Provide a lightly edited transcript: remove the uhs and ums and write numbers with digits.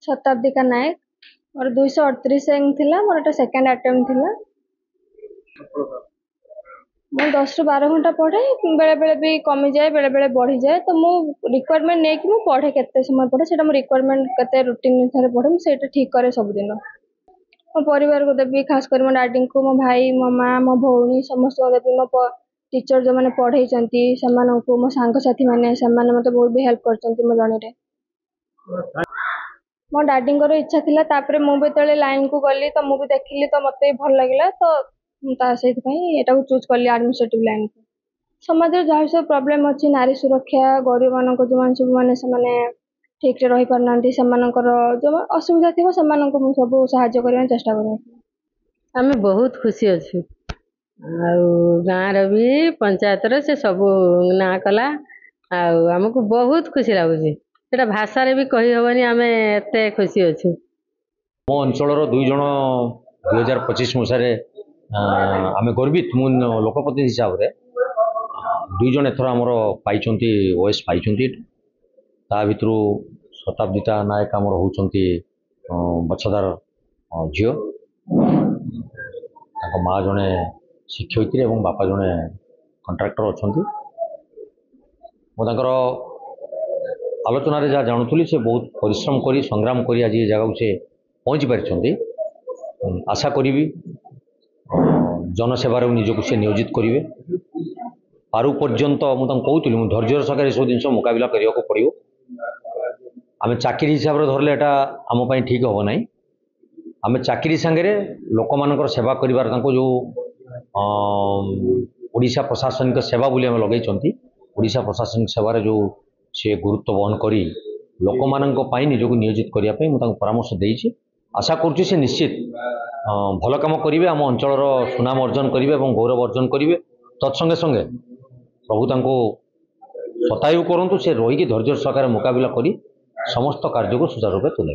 शताब्दिका नायक मोर 238 rank थिला मोर एटा second attempt थिला। मैं 10 ରୁ 12 घंटा पढ़े बेले बेले भी कमी जाए बेले बेले बढ़ी जाए तो मु रिक्वायरमेंट नहीं कि मु पढ़े केते समय पढ़े सेटा मु रिक्वायरमेंट केते रूटीन अनुसार पढ़े मु सेटा ठीक करे सब दिन। मो परिवार को देबी खास कर मो डैडी को मो भाई मो माँ मो भौणी समस्त को देबी मो टीचर जो माने पढ़ाई चंती समान को मो सांग साथी माने समान मते बहुत भी हेल्प करचंती मो जणी रे। मो डैडी इच्छा थिला तापरे मु बेतले लाइन को गली तो मु भी देखिली तो मते भल लागिला तो ता सेति पई एटा को चूज करली एडमिनिस्ट्रेटिव लाइन को। समाज रे जहाँ सब प्रॉब्लम अछि नारी सुरक्षा गरीब मानक जो मान सब माने समाने ठीक रे रही पारनांती समानकर जो असुविधा थिबो समानक मु सब सहायता करबा चेष्टा करबो। आमे बहुत खुशी अच्छु गाँव भी पंचायत रे से सब ना कला आमको बहुत खुशी लगुच भाषा रे भी कही हबनी आमे एते खुशी अच्छु। मो अंचल दुई जन 2025 मसीह आमे गर्वित मु लोकप्रतिनिधि हिसाब से दुई जन एथर आमर पाई ओएस पाई ता भितर शताब्दिता नायक आमर होउचंती बछदार झील माँ जड़े शिक्षयित्री और बापा जड़े कंट्राक्टर अच्छा मुझे आलोचन जहाँ जानूली से बहुत परिश्रम कर संग्राम कर आज ये जगह से पहुँची पारि आशा करी जनसेवार निजक से नियोजित करेंगे पारु पर्यंत मुझे कहूली मुझे धैर्यर सकारे सब जिन मुकबिला करने को पड़ो आम चाकरी हिसाब से धरले आमपाई ठीक हम ना आम चाकरी सांगे लोक मान सेवा कर जो ओडिशा प्रशासनिक सेवा बोली आम लगे ओडिशा प्रशासनिक सेवार जो सी गुरुत्व बहन करी लोक मान निजक नियोजित करने मुझे परामर्श देती आशा करुच्ची से निश्चित भल कम करेंगे आम अंचल सुनाम अर्जन करेंगे और गौरव अर्जन करेंगे तत्संगे संगे प्रभु तांको शतायु करंतु से रहीकि धैर्य सहकार मुकाबिला करी समस्त कार्य को सुचारू रूपे तुले।